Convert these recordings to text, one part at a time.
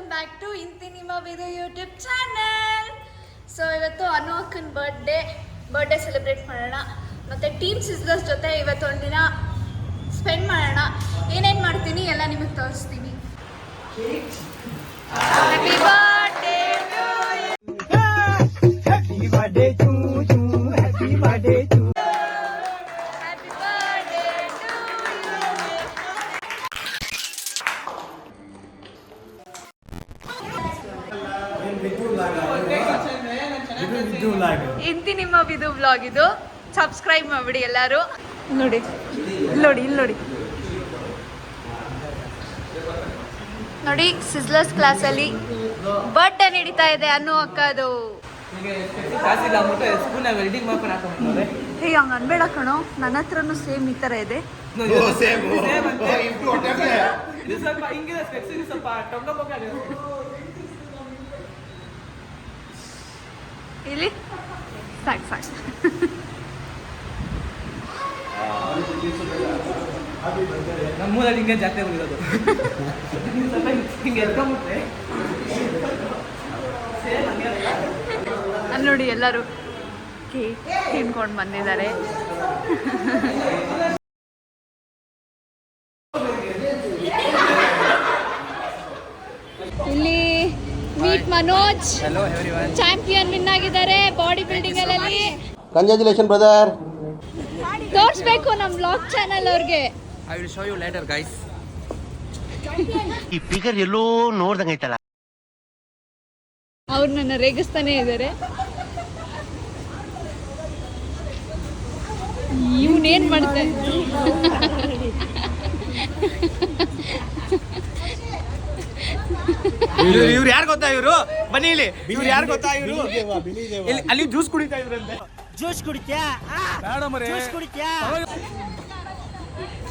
Welcome back to ಇಂತಿ ನಿಮ್ಮ ವಿದು YouTube channel. So ಇವತ್ತು ಅನು ಅಕ್ಕನ ಬರ್ಡೇ ಸೆಲೆಬ್ರೇಟ್ ಮಾಡೋಣ. ಮತ್ತು ಟೀಮ್ ಸಿಸ್ಟರ್ಸ್ ಜೊತೆ ಇವತ್ತು ಒಂದಿನ ಸ್ಪೆಂಡ್ ಮಾಡೋಣ. ಏನೇನು ಮಾಡ್ತೀನಿ ಎಲ್ಲ ನಿಮಗೆ ತೋರಿಸ್ತೀನಿ. Happy birthday to you. Happy birthday to you. Happy birthday to ಇಂತಿ ನಿಮ್ಮ ವಿದು ವ್ಲಾಗ್. ಇದು ಸಬ್ಸ್ಕ್ರೈಬ್ ಮಾಡಿಬಿಡಿ ಎಲ್ಲರೂ. ನೋಡಿ ಇಲ್ಲಿ ನೋಡಿ ಸಿಸ್ಲರ್ಸ್ ಕ್ಲಾಸಲ್ಲಿ ಬರ್ಡೇ ನಡೀತಾ ಇದೆ ಅನ್ನು ಅಕ್ಕದು. ಹೇ ಹಂಗೆ ಅನ್ಬೇಡ ಕಣೋ, ನನ್ನ ಹತ್ರನೂ ಸೇಮ್ ಈ ಥರ ಇದೆ. ಇಲ್ಲಿ ಸಾಕು ನಮ್ಮೂರಲ್ಲಿ ಹಿಂಗೆ ಜಾತ್ರೆ ಬಂದಿರೋದು. ಅಲ್ಲಿ ನೋಡಿ ಎಲ್ಲರೂ ಕೇಕ್ ತಿನ್ಕೊಂಡು ಬಂದಿದ್ದಾರೆ. ಇಲ್ಲಿ ಮೀಟ್ ಮನೋಜ್ ಚಾಂಪಿಯನ್ ವಿನ್ ಆಗಿದ್ದಾರೆ ಬಾಡಿ ಬಿಲ್ಡಿಂಗ್ ಅಲ್ಲಿ. Congratulation brother. ತೋರಿಸ್ಬೇಕು ನಮ್ಮ ವ್ಲಾಗ್ ಚಾನಲ್ ಅವ್ರಿಗೆ. I will show you later guys. ಈ ಫಿಗರ್ ಎಲ್ಲೋ ನೋಡ್ದಂಗೆ ಐತಲ್ಲ. ಅವ್ರು ನನ್ನ ರೇಗಿಸ್ತಾನೆ ಇದ್ದಾರೆ. ಇವನೇನ್ ಮಾಡ್ತಾನೆ? ಇವ್ರು ಯಾರು ಗೊತ್ತಾ? ಇವರು ಬನ್ನಿ ಇಲ್ಲಿ. ಇವ್ರು ಯಾರು ಗೊತ್ತಾ? ಇವರು ಅಲ್ಲಿ ಜ್ಯೂಸ್ ಕುಡಿತಾ ಇದ್ರಂತೆ. ಜ್ಯೂಸ್ ಕುಡಿತ್ಯಾ? ಜ್ಯೂಸ್ ಕುಡಿತ್ಯಾ?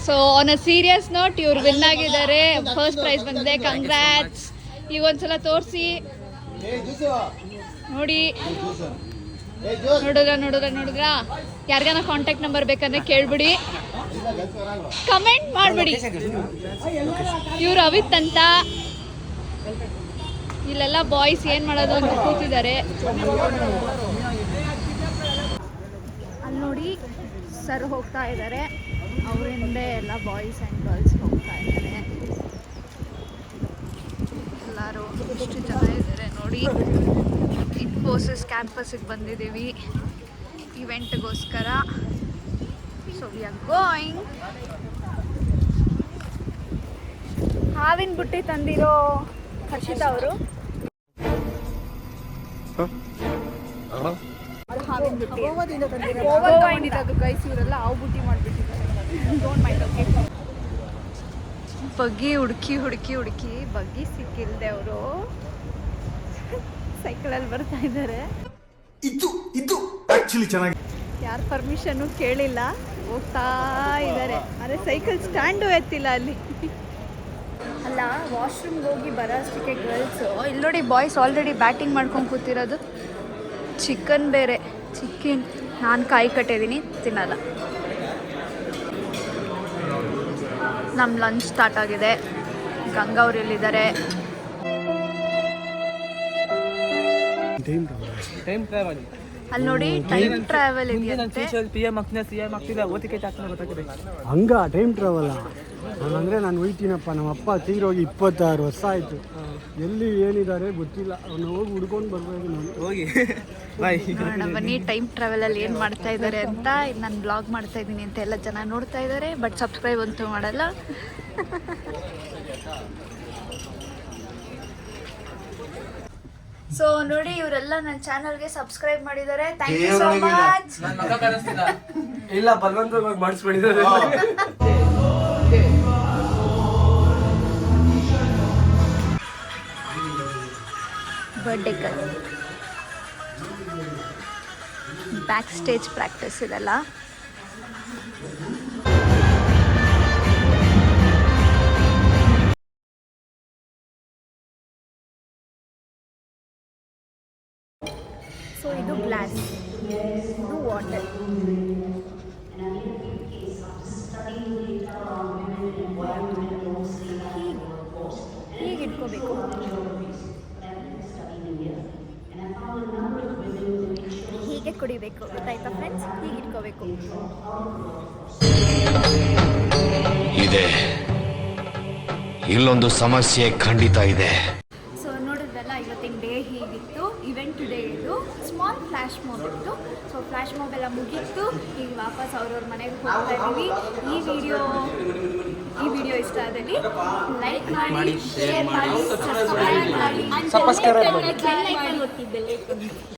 So on a serious note ಇವ್ರು ವಿನ್ ಆಗಿದ್ದಾರೆ. ಫಸ್ಟ್ ಪ್ರೈಸ್ ಬಂದಿದೆ. ಕಂಗ್ರಾಟ್ಸ್. ಈಗ ಒಂದ್ಸಲ ತೋರಿಸಿ ನೋಡಿ. ನೋಡಿದ್ರ ಯಾರಿಗಾನ ಕಾಂಟ್ಯಾಕ್ಟ್ ನಂಬರ್ ಬೇಕಂದ್ರೆ ಕೇಳ್ಬಿಡಿ, ಕಮೆಂಟ್ ಮಾಡ್ಬಿಡಿ. ಇವ್ರು ಅವಿತ್ ಅಂತ. ಇಲ್ಲೆಲ್ಲ ಬಾಯ್ಸ್ ಏನ್ ಮಾಡೋದು ಅಂತ ಕೂತಿದ್ದಾರೆ. ಅಲ್ಲಿ ನೋಡಿ ಸರ್ ಹೋಗ್ತಾ ಇದ್ದಾರೆ. ಅವ್ರ ಹಿಂದೆ ಎಲ್ಲ ಬಾಯ್ಸ್ ಆ್ಯಂಡ್ ಗರ್ಲ್ಸ್ ಹೋಗ್ತಾ ಇದ್ದಾರೆ. ಎಲ್ಲರೂ ಎಷ್ಟು ಜನ ಇದ್ದಾರೆ ನೋಡಿ. ಇನ್ಫೋಸಿಸ್ ಕ್ಯಾಂಪಸ್ಸಿಗೆ ಬಂದಿದ್ದೀವಿ ಇವೆಂಟ್ಗೋಸ್ಕರ. So we are going. ಹಾವಿನ ಬುಟ್ಟಿ ತಂದಿರೋ ಹರ್ಷಿತಾ ಅವರು. ಹಾವಿನ ಬುಟ್ಟಿ ಗೋವಾದಿಂದ ಅದು ಗೈಸ್. ಇವರೆಲ್ಲ ಹಾವು ಬುಟ್ಟಿ ಮಾಡಿಬಿಟ್ಟಿದ್ದಾರೆ. ಬಗ್ಗಿ ಹುಡುಕಿ ಬಗ್ಗಿ ಸಿಕ್ಕಿಲ್ದೆ ಅವರು ಸೈಕಲಲ್ಲಿ ಬರ್ತಾ ಇದ್ದಾರೆ. ಯಾರ ಪರ್ಮಿಷನ್ನು ಕೇಳಿಲ್ಲ, ಹೋಗ್ತಾ ಇದ್ದಾರೆ. ಆದರೆ ಸೈಕಲ್ ಸ್ಟ್ಯಾಂಡು ಎತ್ತಿಲ್ಲ ಅಲ್ಲಿ. ಅಲ್ಲ, ವಾಶ್ರೂಮ್ಗೆ ಹೋಗಿ ಬರೋ ಅಷ್ಟಕ್ಕೆ ಗರ್ಲ್ಸು. ಇಲ್ಲಿ ನೋಡಿ ಬಾಯ್ಸ್ ಆಲ್ರೆಡಿ ಬ್ಯಾಟಿಂಗ್ ಮಾಡ್ಕೊಂಡು ಕೂತಿರೋದು. ಚಿಕನ್ ಬೇರೆ ಚಿಕನ್. ನಾನು ಕಾಯಿ ಕಟ್ಟಿದ್ದೀನಿ, ತಿನ್ನಲ್ಲ. ನಮ್ಮ ಲಂಚ್ ಸ್ಟಾರ್ಟ್ ಆಗಿದೆ. ಗಂಗಾ ಅವ್ರು ಎಲ್ಲಿದ್ದಾರೆ? ಅಲ್ಲಿ ನೋಡಿ ಟೈಮ್ ಟ್ರಾವೆಲ್ ಇದೆಯಂತೆ. ಹಂಗ ಟೈಮ್ ಟ್ರಾವೆಲ್ ಅಂದರೆ ನಾನು ಹೋಯ್ತೀನಪ್ಪ. ನಮ್ಮ ಅಪ್ಪ ತೀರೋಗಿ 26 ವರ್ಷ ಆಯಿತು. ಎಲ್ಲಿ ಏನಿದ್ದಾರೆ ಗೊತ್ತಿಲ್ಲ. ಅವನು ಹೋಗಿ ಹುಡ್ಕೊಂಡು ಬರ್ಬೇಕು. ನಾನು ಹೋಗಿ ಬನ್ನಿ ಟೈಮ್ ಟ್ರಾವೆಲಲ್ಲಿ ಏನು ಮಾಡ್ತಾ ಇದ್ದಾರೆ ಅಂತ. ನಾನು ಬ್ಲಾಗ್ ಮಾಡ್ತಾ ಇದ್ದೀನಿ ಅಂತ ಎಲ್ಲ ಜನ ನೋಡ್ತಾ ಇದ್ದಾರೆ, ಬಟ್ ಸಬ್ಸ್ಕ್ರೈಬ್ ಅಂತೂ ಮಾಡಲ್ಲ. ಸೊ ನೋಡಿ ಇವರೆಲ್ಲ ನನ್ನ ಚಾನಲ್ಗೆ ಸಬ್ಸ್ಕ್ರೈಬ್ ಮಾಡಿದ್ದಾರೆ. Thank you so much. ಇಲ್ಲ ಬಲವಂತವಾಗಿ ಮಾಡಿಸ್ಬಿಟ್ಟಿದ್ದಾರೆ. Birthday girl backstage practice ಇದೆಲ್ಲ. ಸೊ ಇದು ಗ್ಲಾಸ್, ಇದು ವಾಟರ್. ಹೀಗೆ ಇಟ್ಕೋಬೇಕು. ಕುಡಿಬೇಕು ಗೊತ್ತಾಯ್ತಾ ಫ್ರೆಂಡ್ಸ್, ಹೀಗೆ ಇಟ್ಕೋಬೇಕು. ಇದೆ, ಇಲ್ಲೊಂದು ಸಮಸ್ಯೆ ಖಂಡಿತ ಇದೆ. ಸೊ ನೋಡಿದ್ರಲ್ಲ ಇವತ್ತಿನ ಡೇ ಹೀಗಿತ್ತು. ಇವೆಂಟ್ ಡೇ ಇದು. ಸ್ಮಾಲ್ ಫ್ಲ್ಯಾಶ್ ಮಾಬ್ ಇತ್ತು. ಸೊ ಫ್ಲ್ಯಾಶ್ ಮಾಬ್ ಎಲ್ಲ ಮುಗೀತು. ಈಗ ವಾಪಸ್ ಅವ್ರವ್ರ ಮನೆಗೆ ಹೋಗ್ತಾ ಇದ್ದೀವಿ. ಈ ವಿಡಿಯೋ ಇಷ್ಟ ಆದಲ್ಲಿ ಲೈಕ್ ಮಾಡಿ, ಶೇರ್ ಮಾಡಿ, ಸಬ್ಸ್ಕ್ರೈಬ್ ಮಾಡಿ.